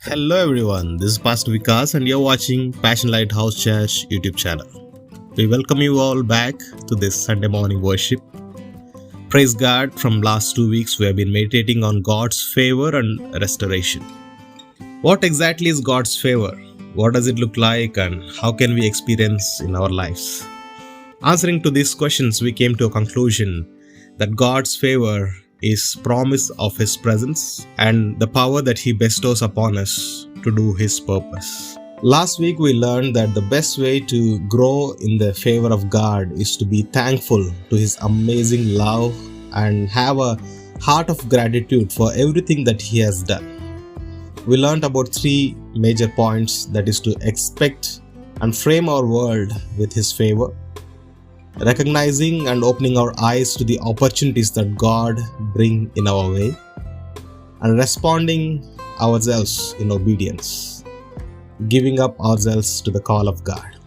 Hello everyone, this is Pastor Vikas and you're watching Passion Lighthouse Church YouTube channel. We welcome you all back to this Sunday morning worship. Praise God, from last 2 weeks we have been meditating on God's favor and restoration. What exactly is God's favor? What does it look like and how can we experience in our lives? Answering to these questions, we came to a conclusion that God's favor is promise of His presence and the power that He bestows upon us to do His purpose. Last week we learned that the best way to grow in the favor of God is to be thankful to His amazing love and have a heart of gratitude for everything that He has done. We learned about 3 major points, that is to expect and frame our world with His favor, recognizing and opening our eyes to the opportunities that God brings in our way, and responding ourselves in obedience, giving up ourselves to the call of God.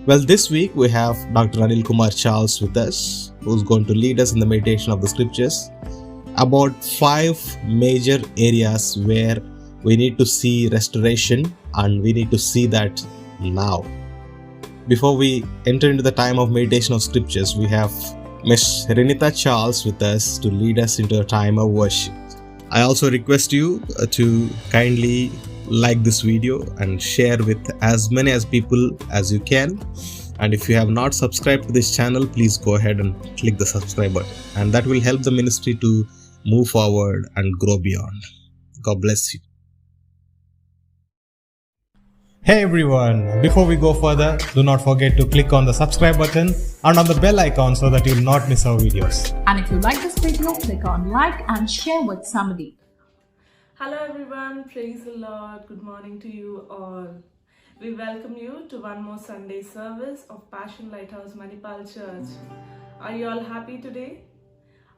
Well, this week we have Dr. Anil Kumar Charles with us, who's going to lead us in the meditation of the scriptures about 5 major areas where we need to see restoration and we need to see that now. Before we enter into the time of meditation of scriptures, we have Ms. Renita Charles with us to lead us into a time of worship. I also request you to kindly like this video and share with as many as people as you can. And if you have not subscribed to this channel, please go ahead and click the subscribe button. And that will help the ministry to move forward and grow beyond. God bless you. Hey everyone, before we go further, do not forget to click on the subscribe button and on the bell icon so that you will not miss our videos. And if you like this video, click on like and share with somebody. Hello everyone, praise the Lord. Good morning to you all. We welcome you to one more Sunday service of Passion Lighthouse Manipal Church. Are you all happy today?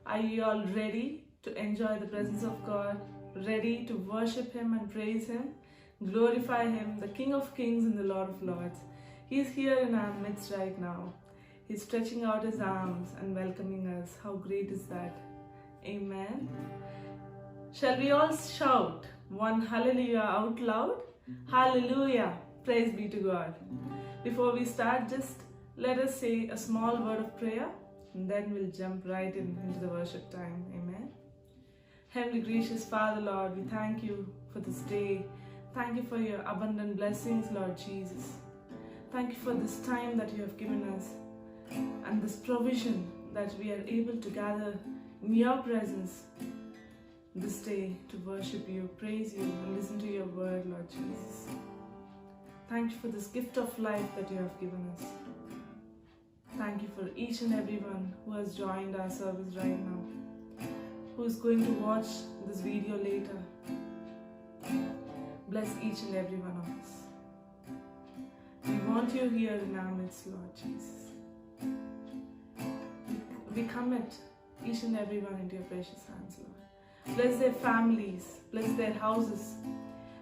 Are you all ready to enjoy the presence of God? Ready to worship Him and praise Him? Glorify Him, the King of Kings and the Lord of Lords. He is here in our midst right now. He's stretching out His arms and welcoming us. How great is that? Amen. Shall we all shout one hallelujah out loud? Hallelujah. Praise be to God. Before we start, just let us say a small word of prayer and then we'll jump right into the worship time. Amen. Heavenly gracious Father, Lord, we thank you for this day. Thank you for your abundant blessings, Lord Jesus. Thank you for this time that you have given us and this provision that we are able to gather in your presence this day to worship you, praise you, and listen to your word, Lord Jesus. Thank you for this gift of life that you have given us. Thank you for each and everyone who has joined our service right now, who is going to watch this video later. Bless each and every one of us. We want you here in our midst, Lord Jesus. We commit each and every one into your precious hands, Lord. Bless their families, bless their houses.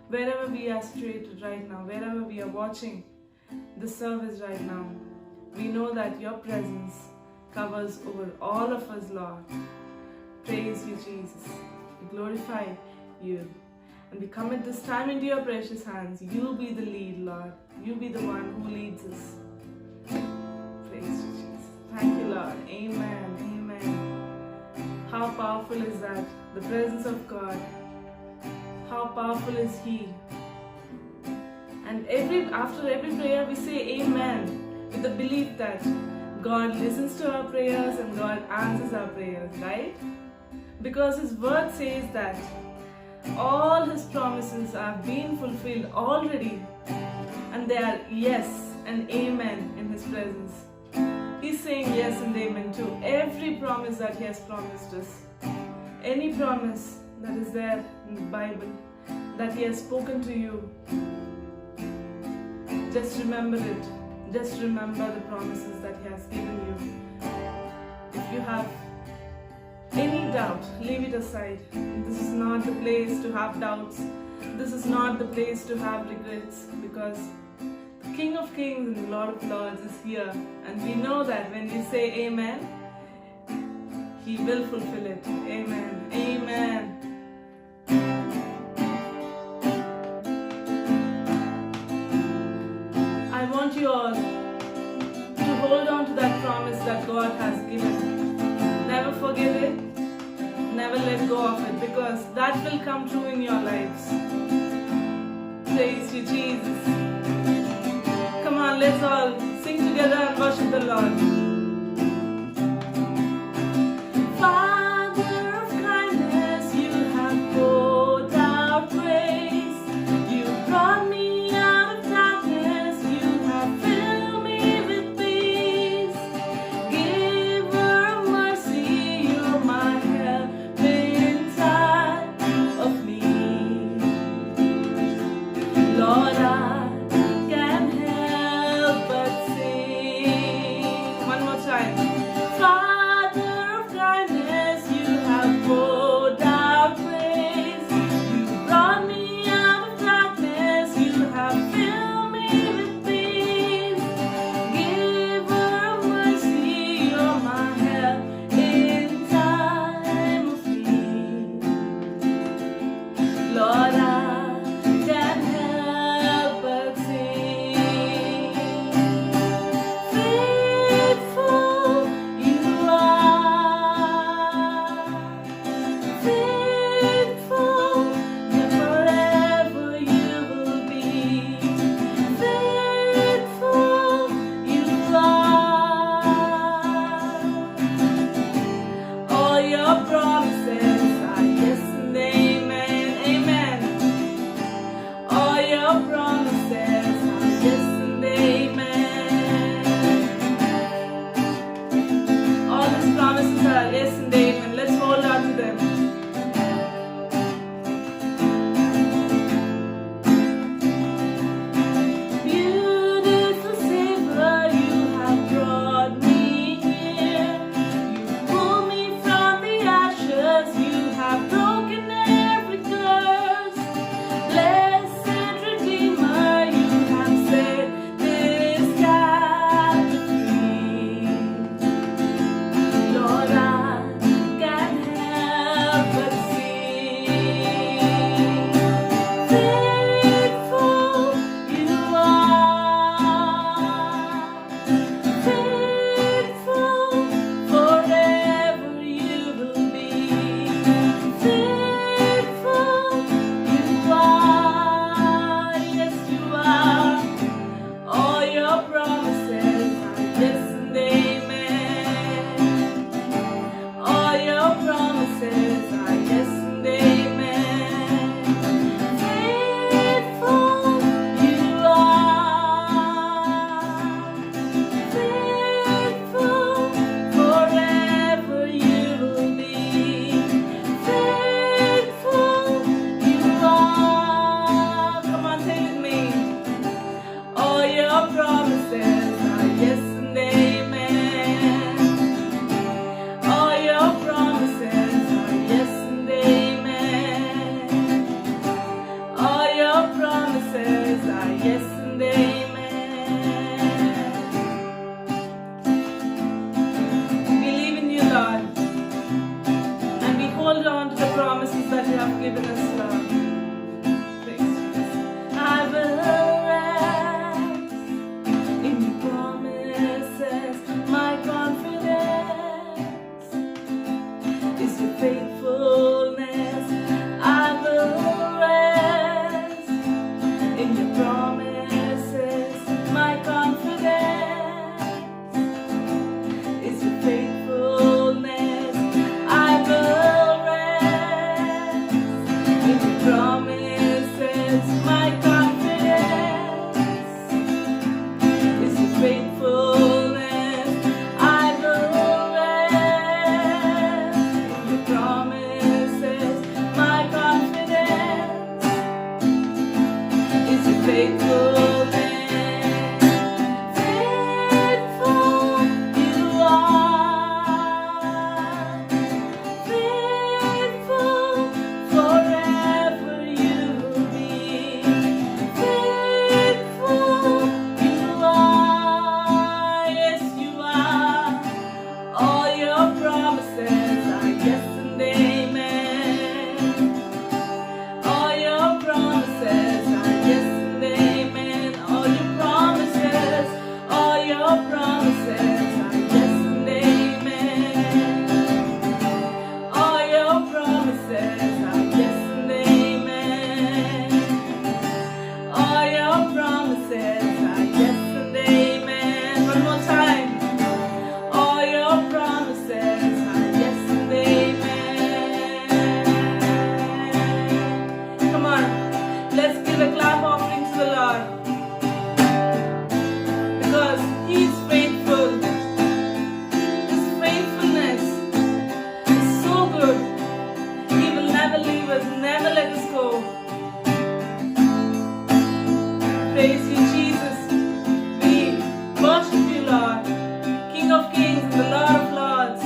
Wherever we are situated right now, wherever we are watching the service right now, we know that your presence covers over all of us, Lord. Praise you, Jesus. We glorify you. And we commit this time into your precious hands. You be the lead, Lord. You be the one who leads us. Praise you, Jesus. Thank you, Lord. Amen. Amen. How powerful is that? The presence of God. How powerful is He? And after every prayer we say Amen with the belief that God listens to our prayers and God answers our prayers, right? Because His word says that all His promises have been fulfilled already, and they are yes and amen in His presence. He's saying yes and amen to every promise that He has promised us. Any promise that is there in the Bible that He has spoken to you, just remember it. Just remember the promises that He has given you. If you have any doubt, leave it aside. This is not the place to have doubts. This is not the place to have regrets, because the King of Kings and the Lord of Lords is here. And we know that when we say Amen, He will fulfill it. Amen. Amen. God has given. Never forget it. Never let go of it, because that will come true in your lives. Praise you, Jesus. Come on, let's all sing together and worship the Lord. Father of kindness, you have poured out grace. You brought me out of darkness. You have filled me with peace. Giver of mercy, you're my help inside of me. Lord, I can't help but sing. One more time. Father of kindness, you have poured out grace. You brought me out of darkness. You have filled me with peace. Giver of mercy, you're my help in time of need. Lord, I can't help but sing. Faithful you are. Faithful, and forever you will be. Faithful you are. All your promises are yes and amen, amen. All your promises are yes and amen. All these promises are yes and amen. Let's hold on to them. Beautiful Savior, you have brought me here. You pulled me from the ashes. You have broken every curse. Blessed Redeemer, you have set this captive free. Lord, I can't help but sing. Faithful you are. Faithful, forever you will be. Faithful you are. Yes, you are. All your promises are yes and amen. All your promises are yes and amen. Faithful you are. Faithful, forever you will be. Faithful you are. Come on, say it with me. All your promises are yes and amen. All your promises are yes and amen. All your promises are yes and amen. We believe in you, Lord, and we hold on to the promises that you have given us, Lord. Praise Jesus. I will rest in your promises. My confidence is your faithfulness. I will rest in your promises. My confidence is your faithfulness. I will rest never let us go. Praise you, Jesus. We worship you, Lord, King of Kings and the Lord of Lords.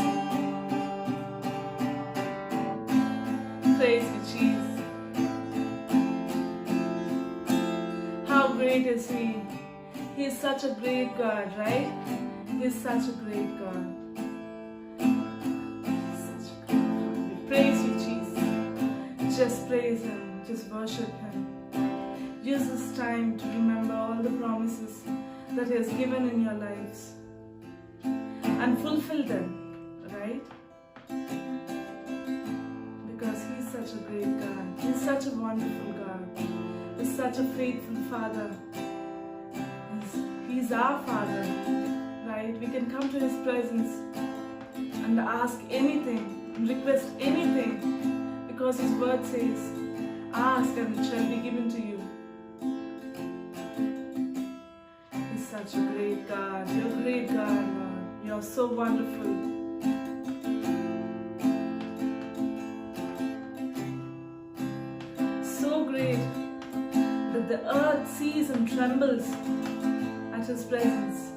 Praise you, Jesus. How great is He? He is such a great God, right? He is such a great God. Such a great God. We praise you, Jesus. Just praise Him. Just worship Him. Use this time to remember all the promises that He has given in your lives and fulfill them, right? Because He's such a great God. He's such a wonderful God. He's such a faithful Father. He's our Father, right? We can come to His presence and ask anything, request anything, because His word says, ask and it shall be given to you. He's such a great God. You're a great God, Lord. You're so wonderful. So great that the earth sees and trembles at His presence.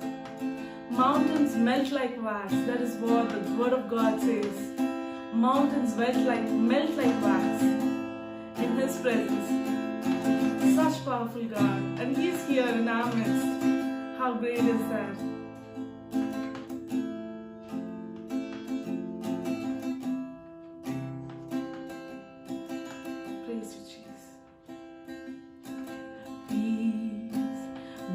Mountains melt like wax. That is what the word of God says. Mountains melt like wax in His presence. Such powerful God. And He's here in our midst. How great is that? Praise you, Jesus. Peace,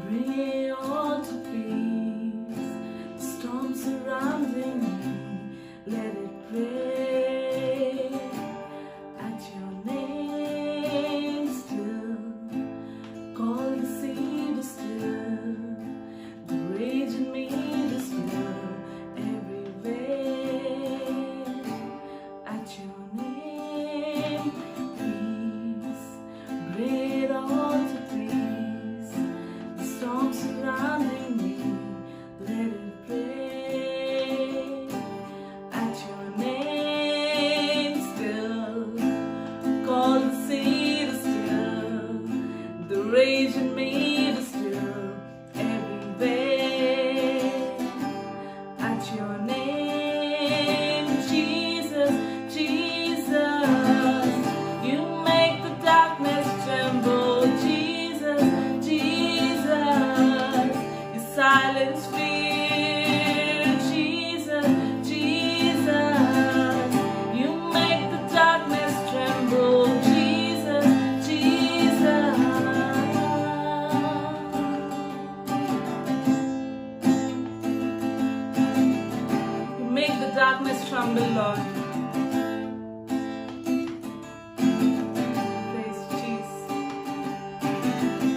bring it all to peace. Storm surrounding me, let it pray. At your name still, call the sea to still, the rage in me to still, everywhere. At your name, peace, bring it all to peace. The storm surrounding me, let it pray. At your name still, call the sea to still, the rage in me to still, everywhere. At your name, Jesus, Jesus, you make the darkness tremble. Jesus, Jesus, you silence fear. Jesus, Jesus, you make the darkness tremble. Jesus, Jesus. You make the darkness tremble, Lord. Praise Jesus.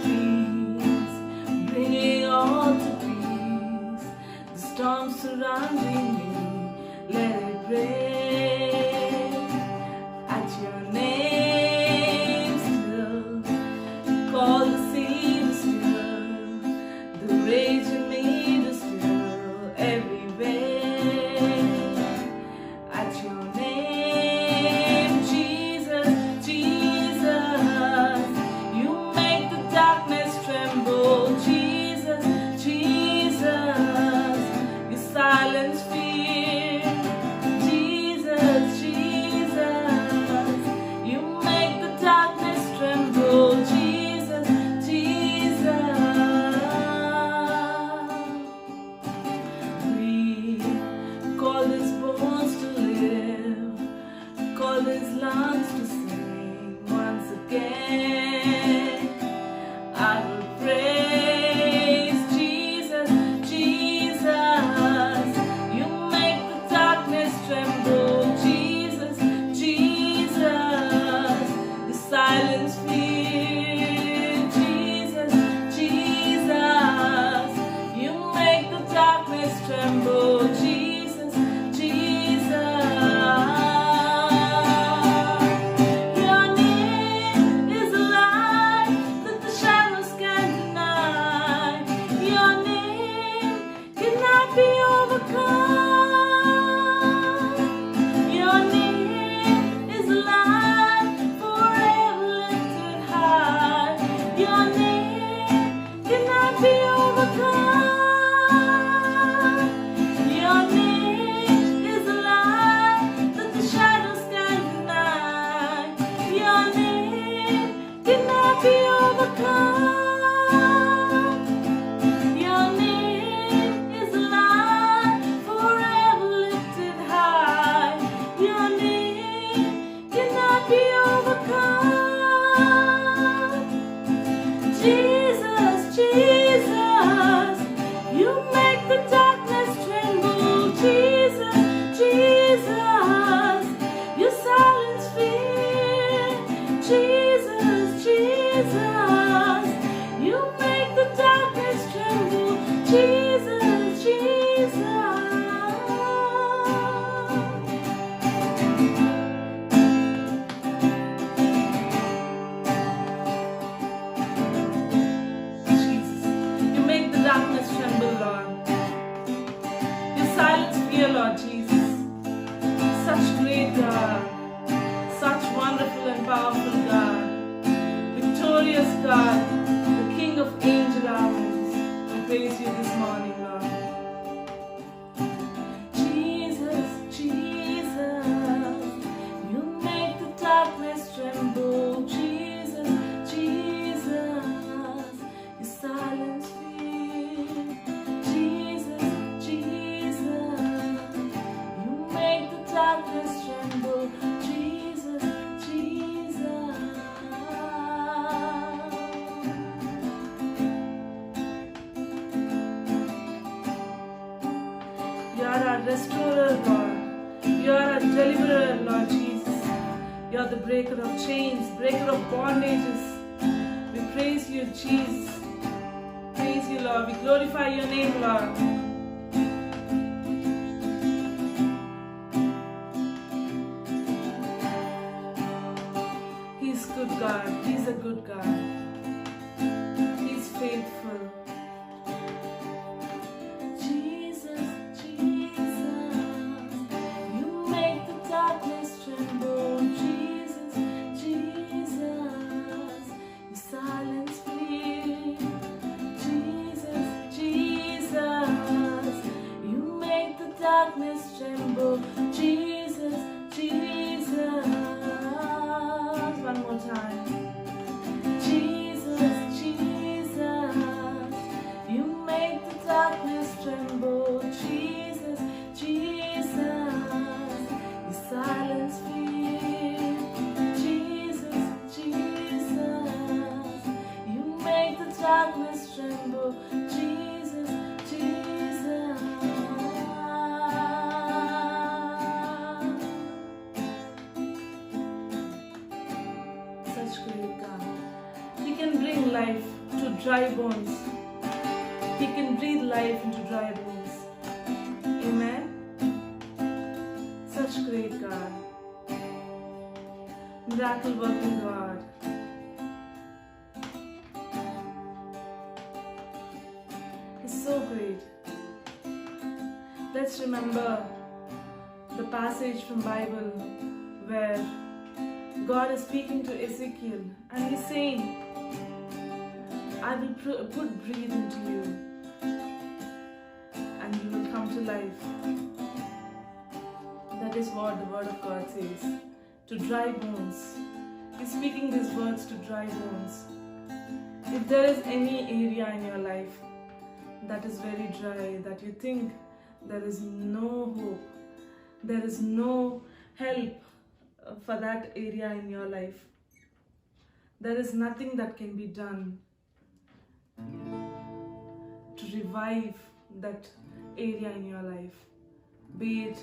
Peace, bringing all to peace. The storm surrounding me, let it break. At your name still, call the sea to still, the rage in me to still, everywhere. At your name, Jesus, Jesus, you make the darkness tremble. Jesus, Jesus, you silence fear. Jesus, Jesus, you make the darkness tremble. Jesus, Jesus. You make the darkness tremble, Lord. You silence fear, Lord Jesus. Such great God, such wonderful and powerful God, victorious God, the King of angel armies. We praise you this morning, Lord. Jesus, Jesus, you make the darkness tremble. Jesus, Jesus, you silence fear. Jesus, Jesus, you make the darkness tremble. Jesus, Jesus. You are our restorer, Lord. You are our deliverer, Lord Jesus. You are the breaker of chains, breaker of bondages. We praise you, Jesus. Praise you, Lord. We glorify your name, Lord. He's good God. He's a good God. He's faithful. Jesus, Jesus, you make the darkness tremble. Jesus, Jesus, you silence fear. Jesus, Jesus, you make the darkness tremble. Jesus, Jesus. One more time. Jesus, Jesus, you make the darkness tremble. Jesus, Jesus, you silence fear. Jesus, Jesus, you make the darkness tremble. Jesus, Jesus. Such great God. He can bring life to dry bones. He can breathe life into dry bones. Amen. Such great God. Miracle working God. He's so great. Let's remember the passage from Bible where God is speaking to Ezekiel and he's saying, I will put breath into you and you will come to life. That is what the word of God says. To dry bones. He's speaking these words to dry bones. If there is any area in your life that is very dry, that you think there is no hope, there is no help for that area in your life, there is nothing that can be done to revive that area in your life, be it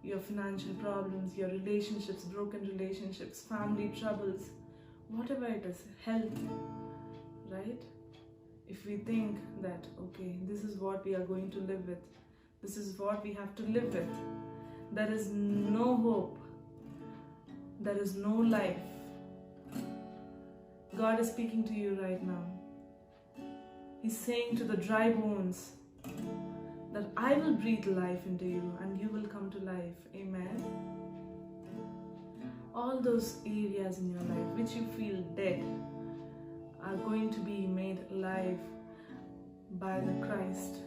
your financial problems, your relationships, broken relationships, family troubles, whatever it is, health, right? If we think that, okay, this is what we are going to live with, this is what we have to live with, there is no hope, there is no life. God is speaking to you right now. He's saying to the dry bones that I will breathe life into you and you will come to life. Amen. All those areas in your life which you feel dead are going to be made alive by the Christ,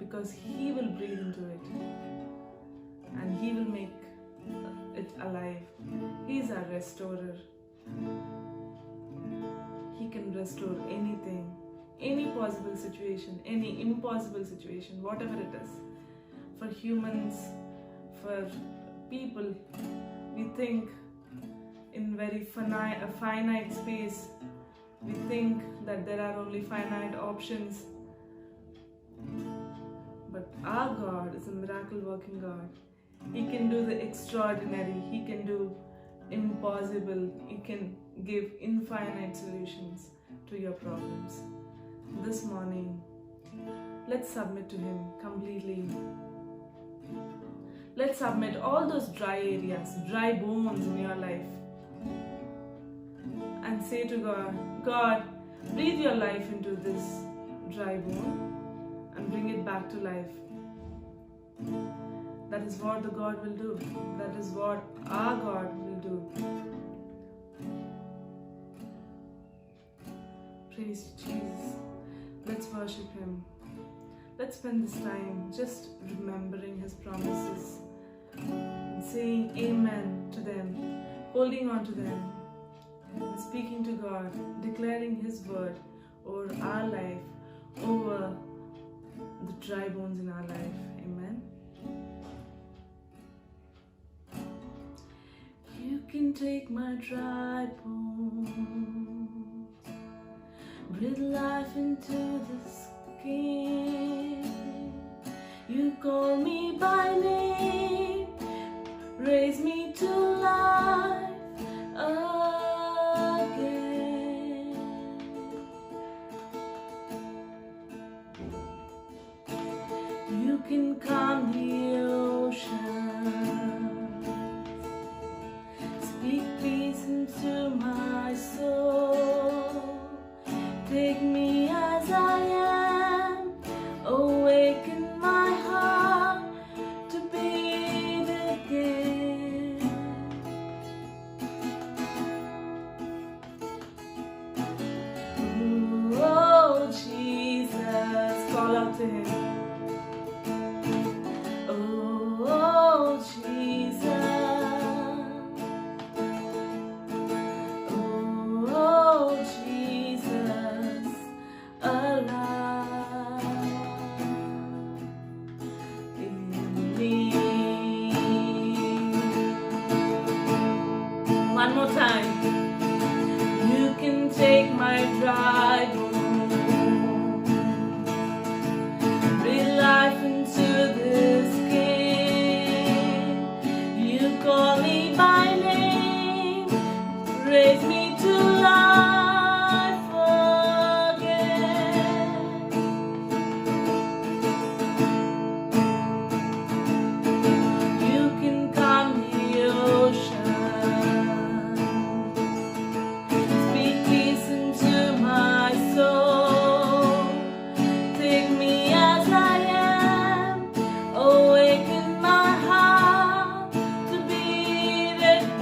because He will breathe into it and He will make it alive. He is our restorer. He can restore anything, any possible situation, any impossible situation, whatever it is. For humans, for people, we think in very finite space. We think that there are only finite options. But our God is a miracle working God. He can do the extraordinary. He can do impossible. He can give infinite solutions to your problems. This morning, let's submit to Him completely. Let's submit all those dry areas, dry bones in your life, and say to God, God, breathe your life into this dry bone and bring it back to life. That is what the God will do. That is what our God will do. Praise Jesus. Let's worship Him. Let's spend this time just remembering His promises and saying amen to them, holding on to them, and speaking to God, declaring His word over our life, over the dry bones in our life. Amen. You can take my dry bones, breathe life into the skin. You call me by name, raise me to life again. You can calm the ocean, speak peace into my soul. Take me as I am, awaken my heart to beat again. Oh, Jesus, call out to Him. Oh, Jesus. Oh, Jesus, alive in me. One more time. You can take my dry bones, breathe life into this skin. You call me by name, raise me to life again. You can calm the ocean, speak peace into my soul. Take me as I am, awaken my heart to beat again.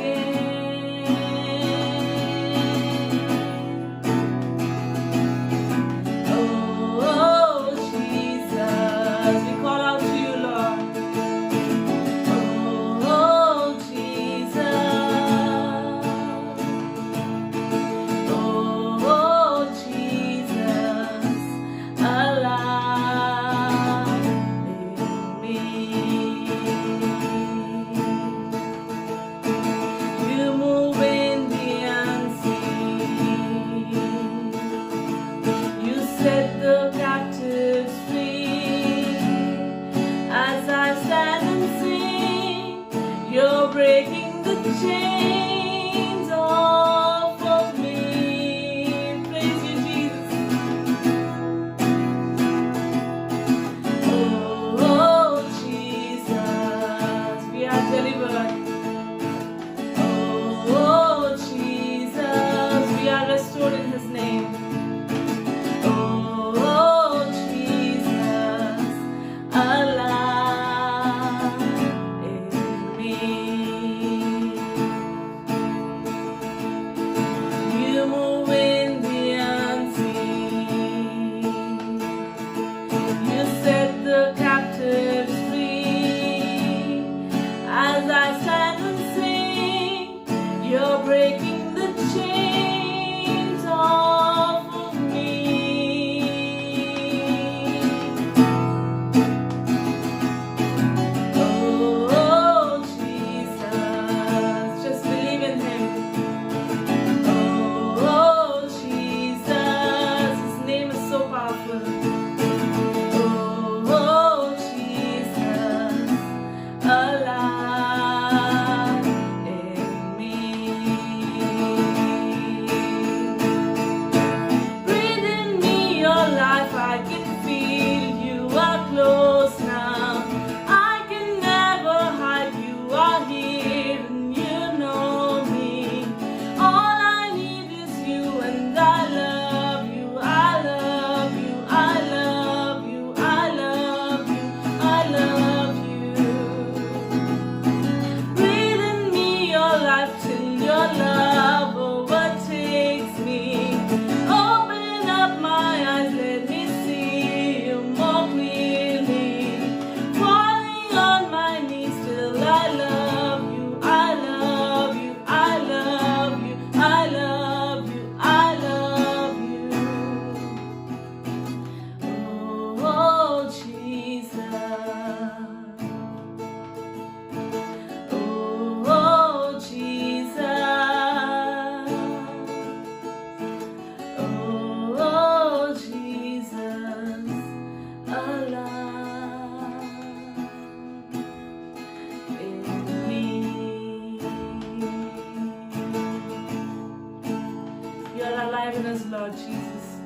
are alive in us, Lord Jesus.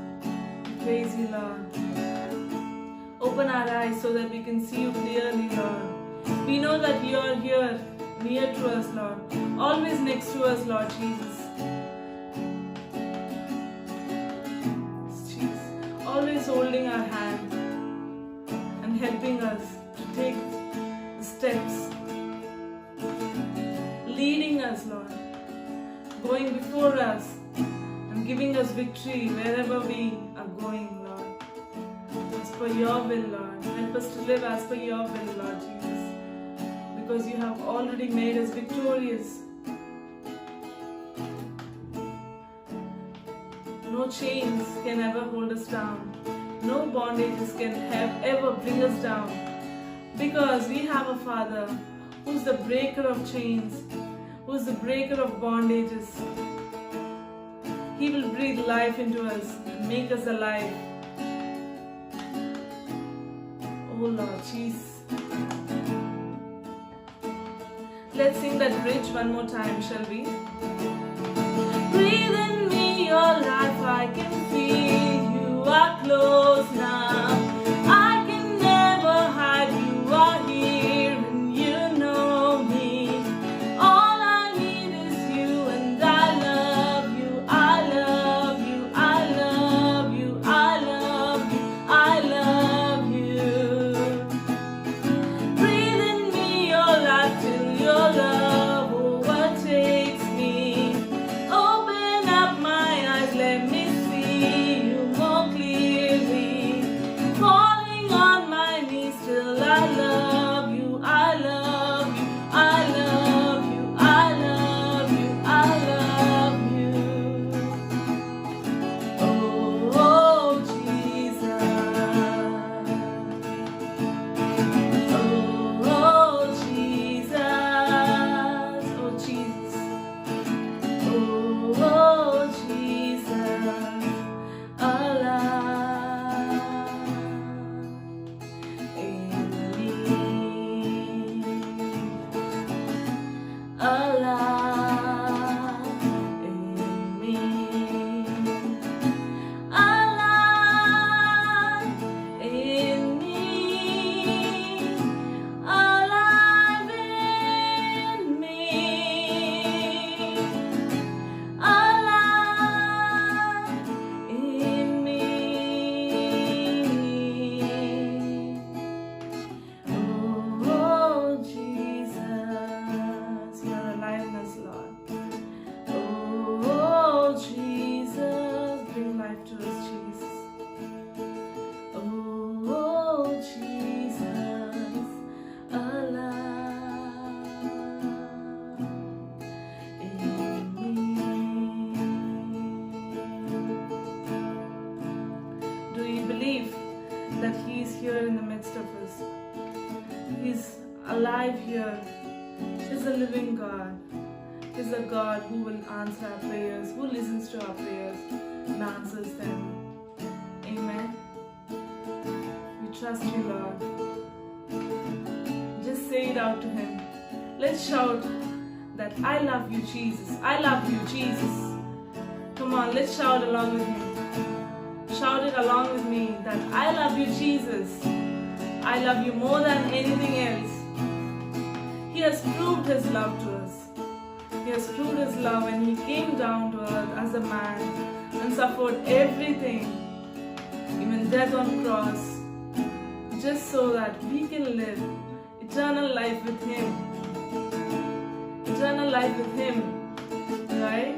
We praise you, Lord. Open our eyes so that we can see you clearly, Lord. We know that you are here, near to us, Lord. Always next to us, Lord Jesus. Jesus. Always holding our hand and helping us to take the steps. Leading us, Lord. Going before us and giving us victory wherever we are going, Lord. As per your will, Lord. Help us to live as per your will, Lord Jesus. Because you have already made us victorious. No chains can ever hold us down. No bondages can ever bring us down. Because we have a Father who's the breaker of chains, who's the breaker of bondages. He will breathe life into us and make us alive. Oh Lord Jesus. Let's sing that bridge one more time, shall we? Breathe in me your life, I can feel you are close now. I can never hide, you are here and you know me. All I need is you and I love you, I love you, I love you, I love you, I love you. Breathe in me your life till your love overtakes me. Open up my eyes, let me see you more clearly. Falling on my knees till I love you, I love you, I love you, I love you, I love you. Oh, Jesus. Oh, Jesus. Oh, Jesus. Oh, Jesus. Alive in me. Alive in me. Alive in me. Alive in me. Alive in me. Oh, Jesus, your aliveness, Lord. Oh, Jesus, bring life to us, Jesus. Oh, Jesus, alive in me. Do you believe that He is here in the midst of us? He's alive here. He's a living God. He's a God who will answer our prayers, who listens to our prayers and answers them. Amen. We trust you, Lord. Just say it out to Him. Let's shout that I love you, Jesus. I love you, Jesus. Come on, let's shout along with me. Shout it along with me that I love you, Jesus. I love you more than anything else. He has proved His love to us. He has proved His love when He came down to earth as a man and suffered everything, even death on cross, just so that we can live eternal life with Him. Eternal life with Him, right?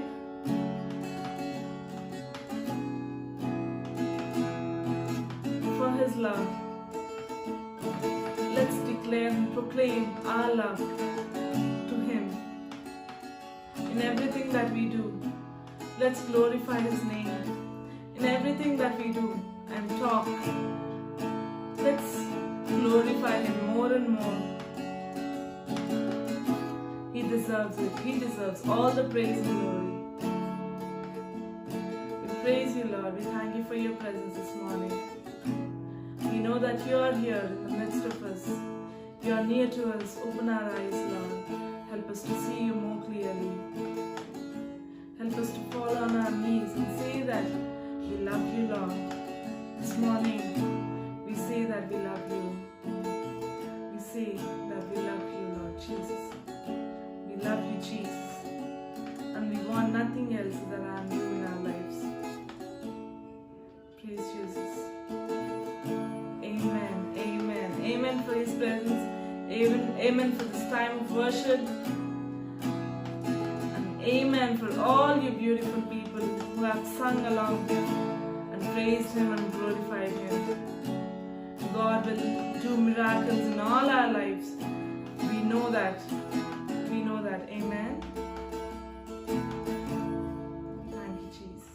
For His love. Let's declare and proclaim our love to Him. In everything that we do, let's glorify His name. In everything that we do and talk, let's glorify Him more and more. He deserves it. He deserves all the praise and glory. We praise you, Lord. We thank you for your presence this morning. We know that you are here in the midst of us. You are near to us. Open our eyes, Lord. Help us to see you more clearly. Help us to fall on our our knees and say that we love you, Lord. This morning, we say that we love you. We say that we love you, Lord Jesus. We love you, Jesus. And we want nothing else than you in our lives. Praise Jesus. Amen. Amen. Amen for His presence. Amen. Amen for this time of worship. And amen for all you beautiful people who have sung along and praised Him and glorified Him. God will do miracles in all our lives. We know that. We know that. Amen. Thank you, Jesus.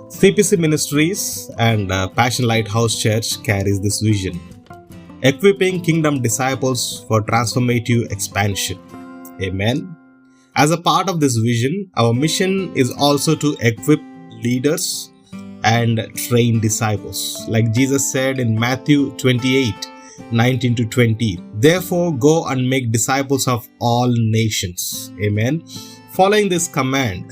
CPC Ministries and Passion Lighthouse Church carries this vision, equipping kingdom disciples for transformative expansion. Amen. As a part of this vision, our mission is also to equip leaders and train disciples. Like Jesus said in Matthew 28:19 to 20, therefore go and make disciples of all nations. Amen. Following this command,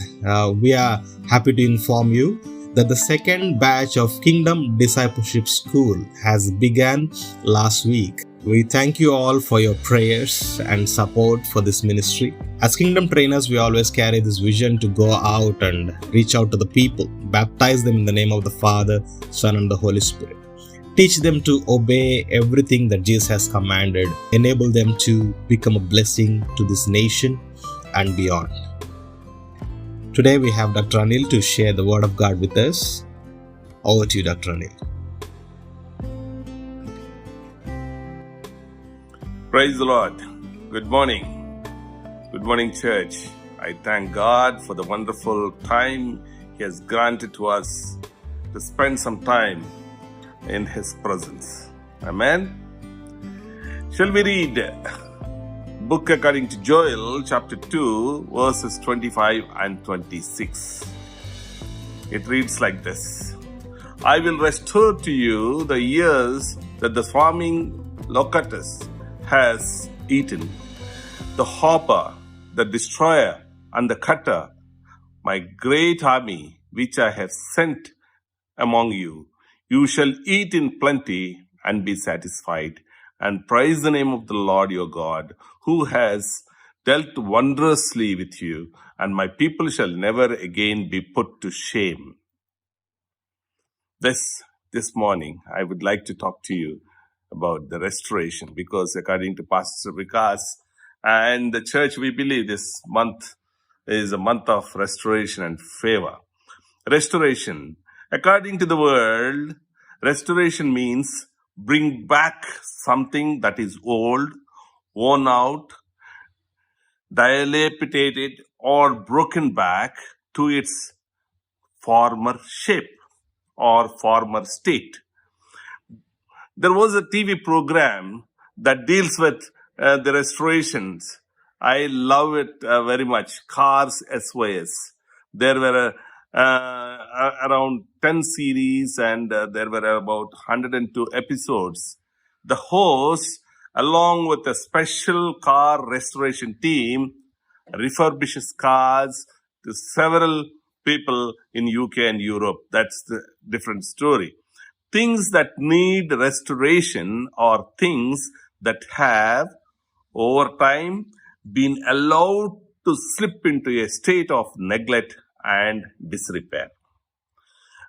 we are happy to inform you that the second batch of Kingdom Discipleship School has begun last week. We thank you all for your prayers and support for this ministry. As Kingdom trainers, we always carry this vision to go out and reach out to the people, baptize them in the name of the Father, Son, and the Holy Spirit. Teach them to obey everything that Jesus has commanded. Enable them to become a blessing to this nation and beyond. Today we have Dr. Anil to share the Word of God with us. Over to you, Dr. Anil. Praise the Lord. Good morning. Good morning, church. I thank God for the wonderful time He has granted to us to spend some time in His presence. Amen. Shall we read book according to Joel chapter 2 verses 25 and 26. It reads like this. I will restore to you the years that the swarming locust has eaten, the hopper, the destroyer, and the cutter, my great army which I have sent among you. You shall eat in plenty and be satisfied, and praise the name of the Lord your God, who has dealt wondrously with you, and my people shall never again be put to shame. This morning, I would like to talk to you about the restoration, because according to Pastor Vikas and the church, we believe this month is a month of restoration and favor. Restoration. According to the world, restoration means bring back something that is old, worn out, dilapidated, or broken back to its former shape or former state. There was a TV program that deals with the restorations. I love it very much. Cars SOS. There were around 10 series and there were about 102 episodes. The host, along with a special car restoration team, refurbishes cars to several people in UK and Europe. That's the different story. Things that need restoration are things that have, over time, been allowed to slip into a state of neglect and disrepair.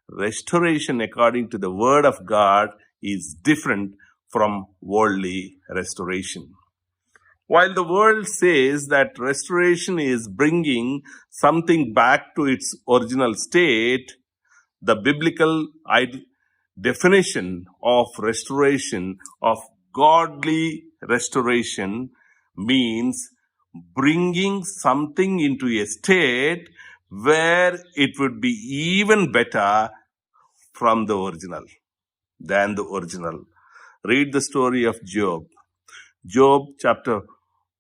Restoration, according to the Word of God, is different from worldly restoration. While the world says that restoration is bringing something back to its original state, the biblical definition of restoration, of godly restoration, means bringing something into a state where it would be even better from than the original. Read the story of Job. Job chapter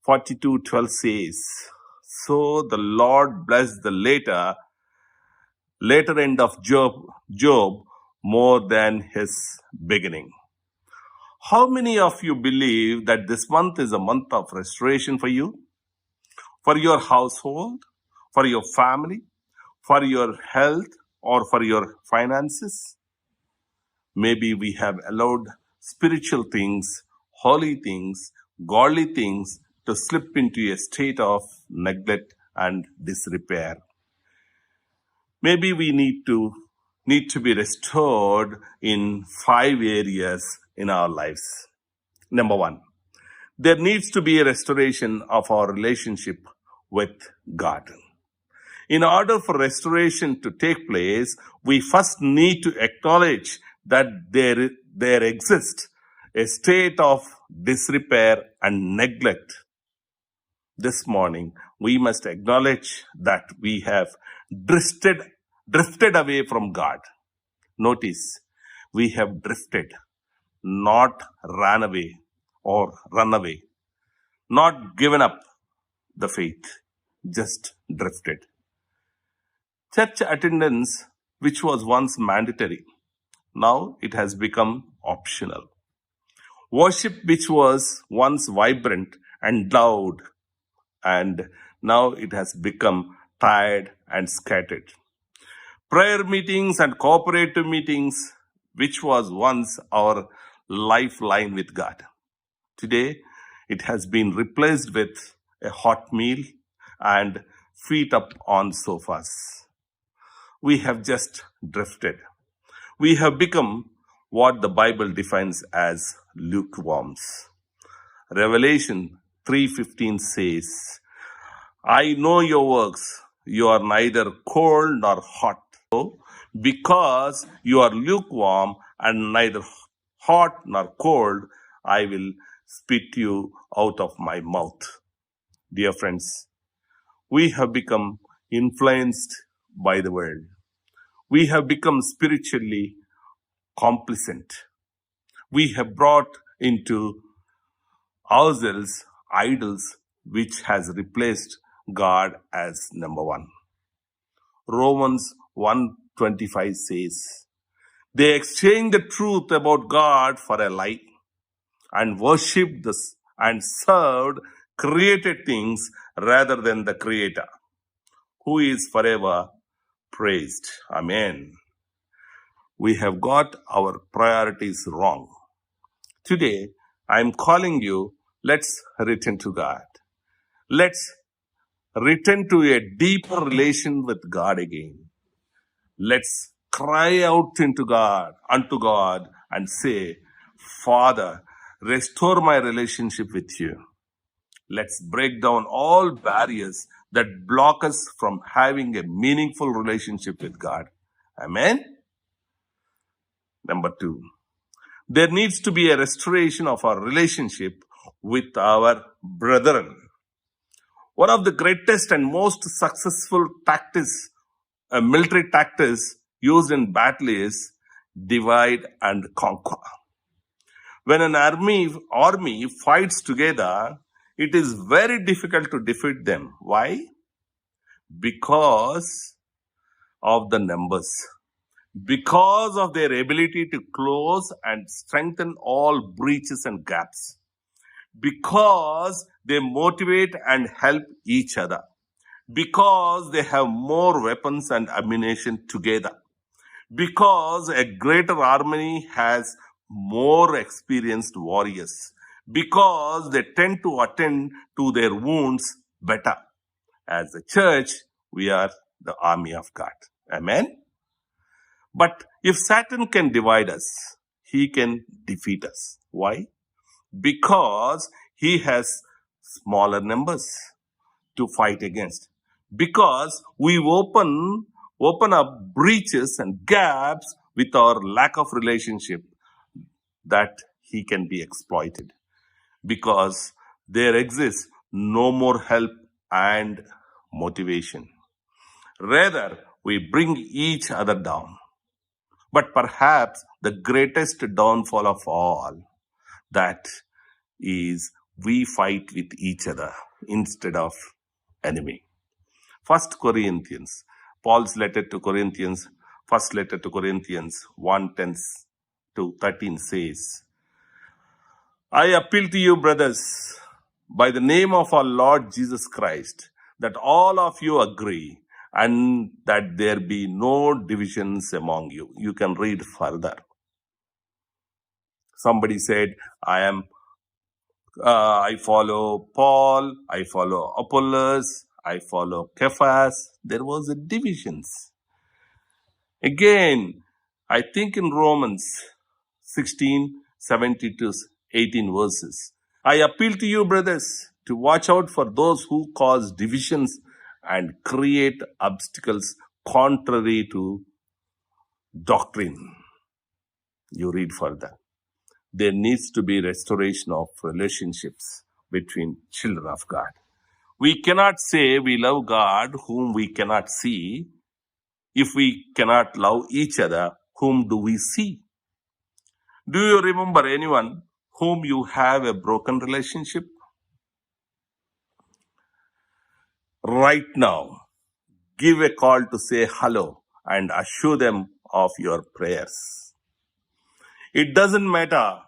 42:12 says, "So the Lord blessed the later end of Job more than his beginning." How many of you believe that this month is a month of restoration for you, for your household, for your family, for your health, or for your finances? Maybe we have allowed spiritual things, holy things, godly things to slip into a state of neglect and disrepair. Maybe we need to be restored in 5 areas in our lives. Number 1, there needs to be a restoration of our relationship with God. In order for restoration to take place, we first need to acknowledge that there exists a state of disrepair and neglect. This morning, we must acknowledge that we have drifted away from God. Notice, we have drifted, not ran away or run away, not given up the faith, just drifted. Church attendance, which was once mandatory, now it has become optional. Worship, which was once vibrant and loud, and now it has become tired and scattered. Prayer meetings and cooperative meetings, which was once our lifeline with God, today it has been replaced with a hot meal and feet up on sofas. We have just drifted. We have become what the Bible defines as lukewarms. Revelation 3:15 says, "I know your works. You are neither cold nor hot. So, because you are lukewarm and neither hot nor cold, I will spit you out of my mouth." Dear friends, we have become influenced by the world. We have become spiritually complacent. We have brought into ourselves idols, which has replaced God as number 1. Romans 1:25 says, "They exchanged the truth about God for a lie and worshipped and served created things rather than the Creator, who is forever praised." Amen. We have got our priorities wrong. Today, I am calling you, let's return to God. Let's return to a deeper relation with God again. Let's cry out unto God and say, "Father, restore my relationship with you." Let's break down all barriers that block us from having a meaningful relationship with God. Amen. Number 2, there needs to be a restoration of our relationship with our brethren. One of the greatest and most successful tactics a military tactics used in battle is divide and conquer. When an army fights together, it is very difficult to defeat them. Why? Because of the numbers. Because of their ability to close and strengthen all breaches and gaps. Because they motivate and help each other. Because they have more weapons and ammunition together. Because a greater army has more experienced warriors. Because they tend to attend to their wounds better. As a church, we are the army of God. Amen? But if Satan can divide us, he can defeat us. Why? Because he has smaller numbers to fight against. Because we open up breaches and gaps with our lack of relationship that he can be exploited. Because there exists no more help and motivation. Rather, we bring each other down. But perhaps the greatest downfall of all, that is, we fight with each other instead of enemy. First Corinthians, Paul's letter to Corinthians, first letter to Corinthians 1:10-13 says, I appeal to you, brothers, by the name of our Lord Jesus Christ, that all of you agree and that there be no divisions among you. You can read further. Somebody said, I follow Paul, I follow Apollos, I follow Cephas. There was a divisions. Again, I think in Romans 16:17-18 verses, I appeal to you, brothers, to watch out for those who cause divisions and create obstacles contrary to doctrine. You read further. There needs to be restoration of relationships between children of God. We cannot say we love God whom we cannot see if we cannot love each other whom do we see. Do you remember anyone whom you have a broken relationship? Right now, give a call to say hello and assure them of your prayers. It doesn't matter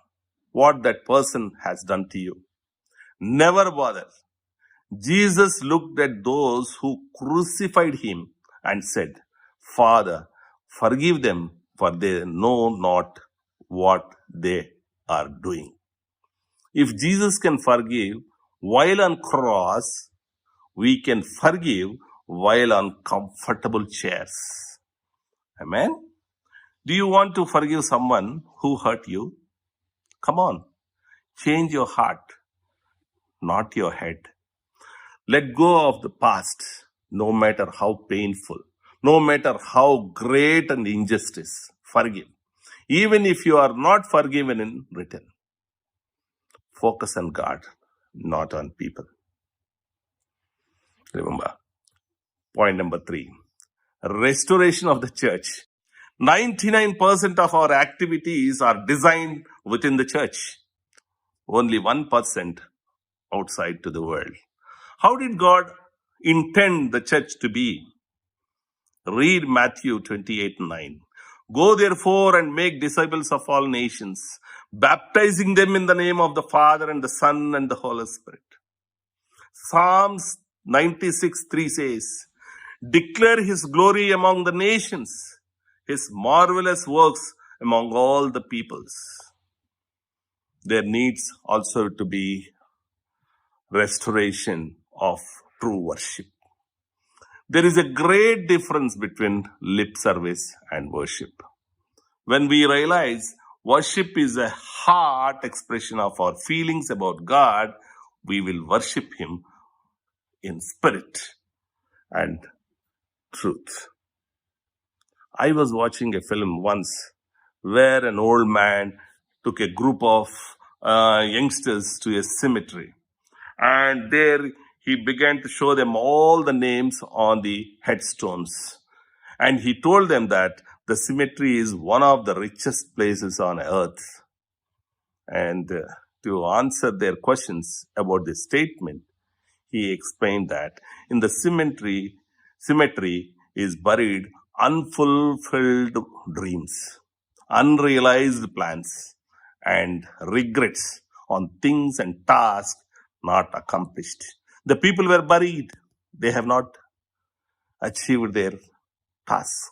what that person has done to you. Never bother. Jesus looked at those who crucified him and said, Father, forgive them, for they know not what they are doing. If Jesus can forgive while on cross, we can forgive while on comfortable chairs. Amen? Do you want to forgive someone who hurt you? Come on. Change your heart, not your head. Let go of the past, no matter how painful, no matter how great an injustice. Forgive. Even if you are not forgiven in return. Focus on God, not on people. Remember, point number 3, restoration of the church. 99% of our activities are designed within the church. Only 1% outside to the world. How did God intend the church to be? Read Matthew 28:9. Go therefore and make disciples of all nations, baptizing them in the name of the Father and the Son and the Holy Spirit. Psalms 96:3 says, declare his glory among the nations, his marvelous works among all the peoples. There needs also to be restoration of true worship. There is a great difference between lip service and worship. When we realize worship is a heart expression of our feelings about God, we will worship him in spirit and truth. I was watching a film once where an old man took a group of youngsters to a cemetery, and there he began to show them all the names on the headstones. And he told them that the cemetery is one of the richest places on earth. And to answer their questions about this statement, he explained that in the cemetery is buried unfulfilled dreams, unrealized plans, and regrets on things and tasks not accomplished. The people were buried. They have not achieved their tasks.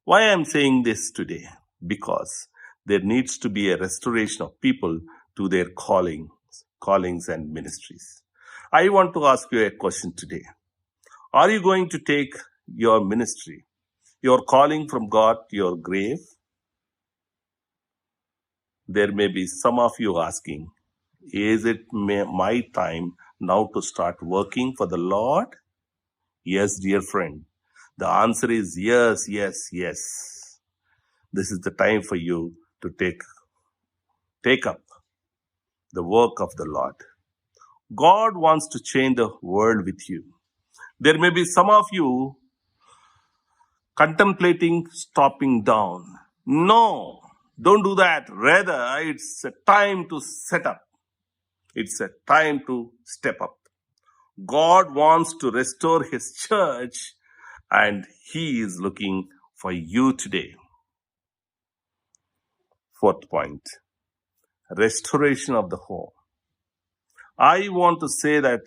Why I am saying this today? Because there needs to be a restoration of people to their callings and ministries. I want to ask you a question today. Are you going to take your ministry, your calling from God to your grave? There may be some of you asking, is it my time now to start working for the Lord? Yes, dear friend. The answer is yes, yes, yes. This is the time for you to take up the work of the Lord. God wants to change the world with you. There may be some of you contemplating stopping down. No, don't do that. Rather, it's a time to set up. It's a time to step up. God wants to restore his church, and he is looking for you today. Fourth point, restoration of the home. I want to say that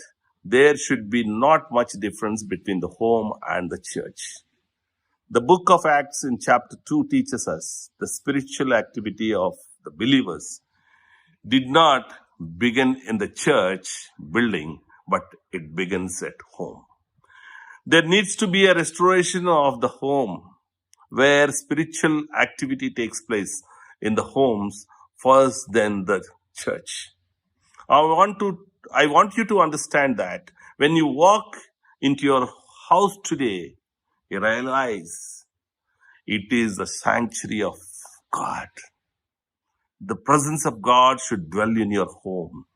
there should be not much difference between the home and the church. The book of Acts in chapter 2 teaches us the spiritual activity of the believers did not begin in the church building, but it begins at home. There needs to be a restoration of the home where spiritual activity takes place in the homes first, then the church. I want you to understand that when you walk into your house today, you realize it is the sanctuary of God. The presence of God should dwell in your home.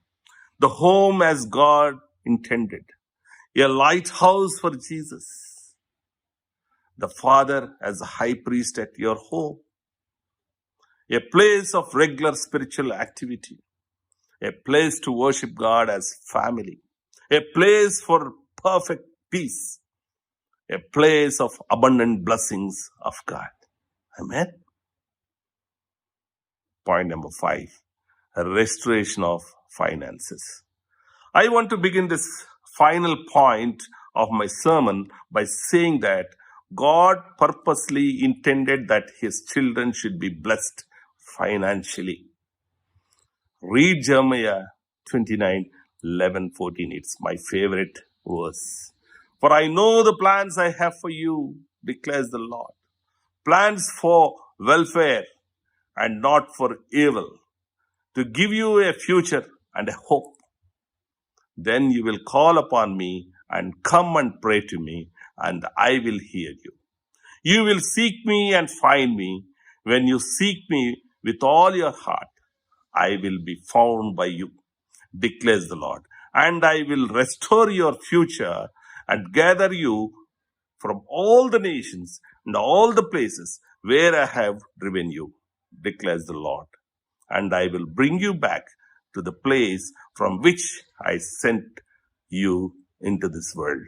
The home as God intended. A lighthouse for Jesus. The Father as a high priest at your home. A place of regular spiritual activity. A place to worship God as family. A place for perfect peace. A place of abundant blessings of God. Amen. Point number 5, restoration of finances. I want to begin this final point of my sermon by saying that God purposely intended that his children should be blessed financially. Read Jeremiah 29:11-14. It's my favorite verse. For I know the plans I have for you, declares the Lord. Plans for welfare and not for evil, to give you a future and a hope. Then you will call upon me and come and pray to me, and I will hear you. You will seek me and find me. When you seek me with all your heart, I will be found by you, declares the Lord. And I will restore your future and gather you from all the nations and all the places where I have driven you, declares the Lord. And I will bring you back to the place from which I sent you into this world.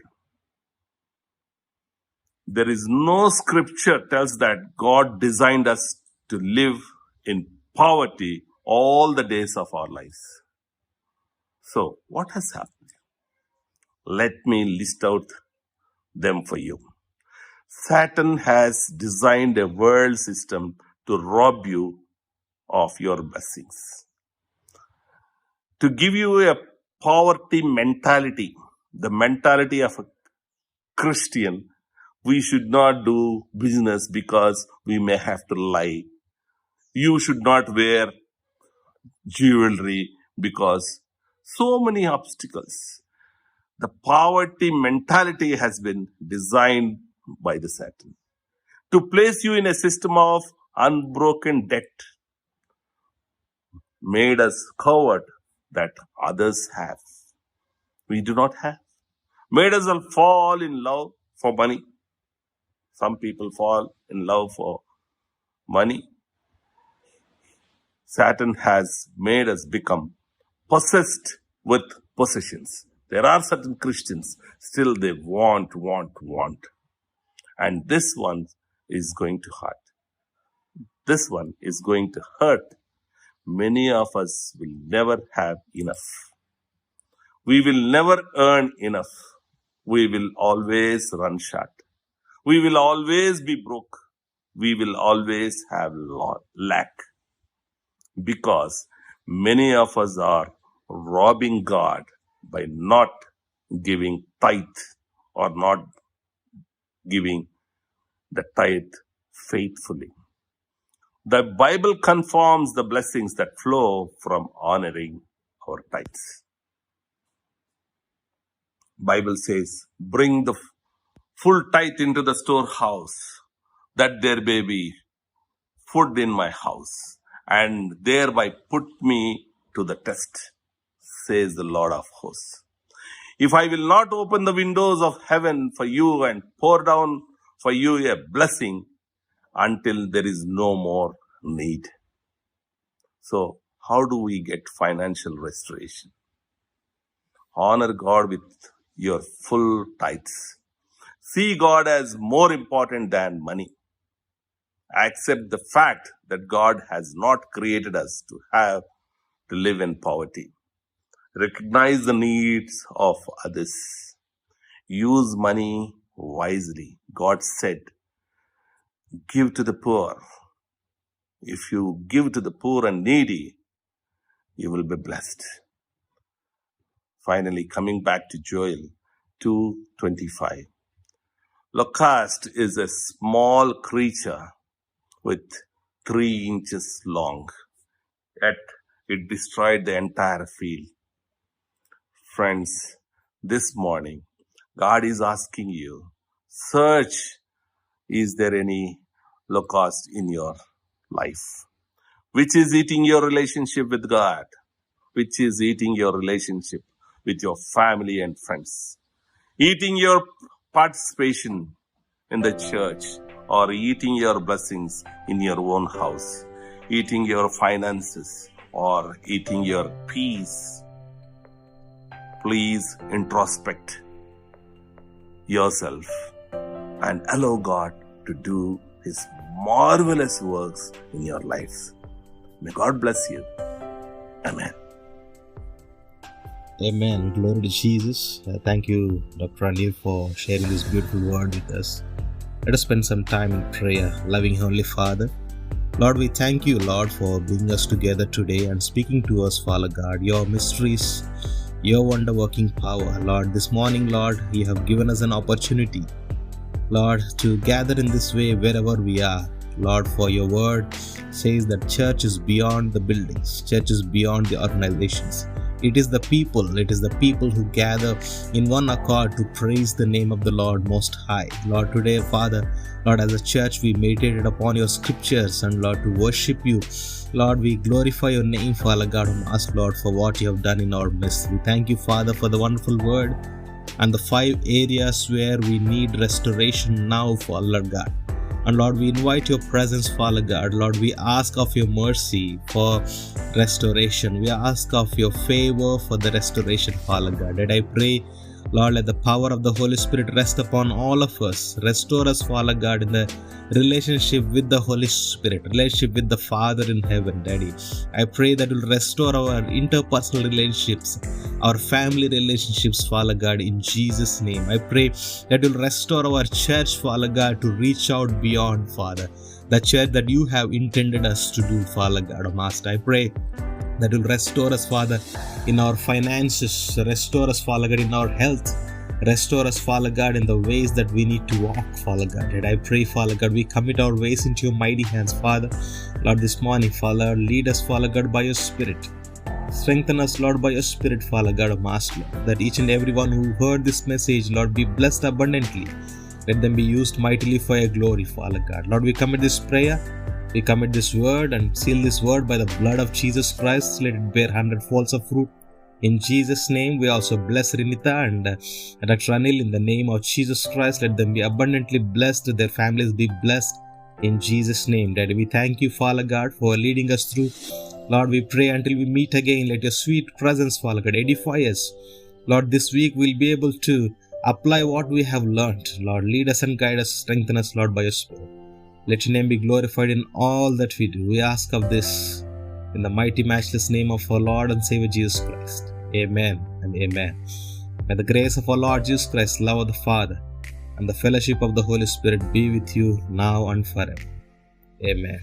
There is no scripture tells that God designed us to live in poverty all the days of our lives. So, what has happened? Let me list out them for you. Satan has designed a world system to rob you of your blessings, to give you a poverty mentality, the mentality of a Christian. We should not do business because we may have to lie. You should not wear jewelry because so many obstacles. The poverty mentality has been designed by the Satan to place you in a system of unbroken debt, made us coward that others have. We do not have. Made us all fall in love for money. Some people fall in love for money. Satan has made us become possessed with possessions. There are certain Christians, still they want. And this one is going to hurt. This one is going to hurt. Many of us will never have enough. We will never earn enough. We will always run short. We will always be broke. We will always have lack. Because many of us are robbing God by not giving tithe or not giving the tithe faithfully. The Bible confirms the blessings that flow from honoring our tithes. Bible says, bring the full tithe into the storehouse, that there may be food in my house, and thereby put me to the test, says the Lord of hosts. If I will not open the windows of heaven for you and pour down for you a blessing until there is no more need. So, how do we get financial restoration? Honor God with your full tithes. See God as more important than money. Accept the fact that God has not created us to live in poverty. Recognize the needs of others. Use money wisely. God said, give to the poor. If you give to the poor and needy, you will be blessed. Finally, coming back to Joel 2:25. Locust is a small creature with 3 inches long, yet it destroyed the entire field. Friends, this morning, God is asking you, search, is there any locust in your life? Which is eating your relationship with God? Which is eating your relationship with your family and friends? Eating your participation in the church, or eating your blessings in your own house? Eating your finances, or eating your peace? Please introspect yourself and allow God to do His marvelous works in your life. May God bless you. Amen. Amen. Glory to Jesus. Thank you, Dr. Anil, for sharing this beautiful word with us. Let us spend some time in prayer. Loving Heavenly Father, Lord, we thank you, Lord, for bringing us together today and speaking to us, Father God, your mysteries, your wonder-working power. Lord, this morning, Lord, you have given us an opportunity, Lord, to gather in this way wherever we are. Lord, for your word says that church is beyond the buildings, church is beyond the organizations. It is the people who gather in one accord to praise the name of the Lord Most High. Lord, today, Father, Lord, as a church, we meditated upon your scriptures and, Lord, to worship you. Lord, we glorify your name, Father God, and ask, Lord, for what you have done in our midst. We thank you, Father, for the wonderful word and the 5 areas where we need restoration now, Father God. And Lord, we invite your presence, Father God. Lord, we ask of your mercy for restoration. We ask of your favor for the restoration, Father God. And I pray, Lord, let the power of the Holy Spirit rest upon all of us. Restore us, Father God, in the relationship with the Holy Spirit, relationship with the Father in heaven, Daddy. I pray that you'll restore our interpersonal relationships, our family relationships, Father God, in Jesus' name. I pray that you'll restore our church, Father God, to reach out beyond, Father, the church that you have intended us to do, Father God, Master. I pray that will restore us, Father, in our finances, restore us, Father God, in our health, restore us, Father God, in the ways that we need to walk, Father God. And I pray, Father God, we commit our ways into your mighty hands, Father. Lord, this morning, Father, lead us, Father God, by your Spirit. Strengthen us, Lord, by your Spirit, Father God, Master, that each and everyone who heard this message, Lord, be blessed abundantly. Let them be used mightily for your glory, Father God. Lord, we commit this prayer, we commit this word and seal this word by the blood of Jesus Christ. Let it bear 100 folds of fruit In Jesus' name, we also bless Renita and Dr. Anil. In the name of Jesus Christ, let them be abundantly blessed, their families be blessed. In Jesus' name, Daddy, we thank you, Father God, for leading us through. Lord, we pray until we meet again, let your sweet presence, Father God, edify us. Lord, this week we'll be able to apply what we have learned. Lord, lead us and guide us, strengthen us, Lord, by your Spirit. Let your name be glorified in all that we do. We ask of this in the mighty, matchless name of our Lord and Savior Jesus Christ. Amen and amen. May the grace of our Lord Jesus Christ, love of the Father, and the fellowship of the Holy Spirit be with you now and forever. Amen.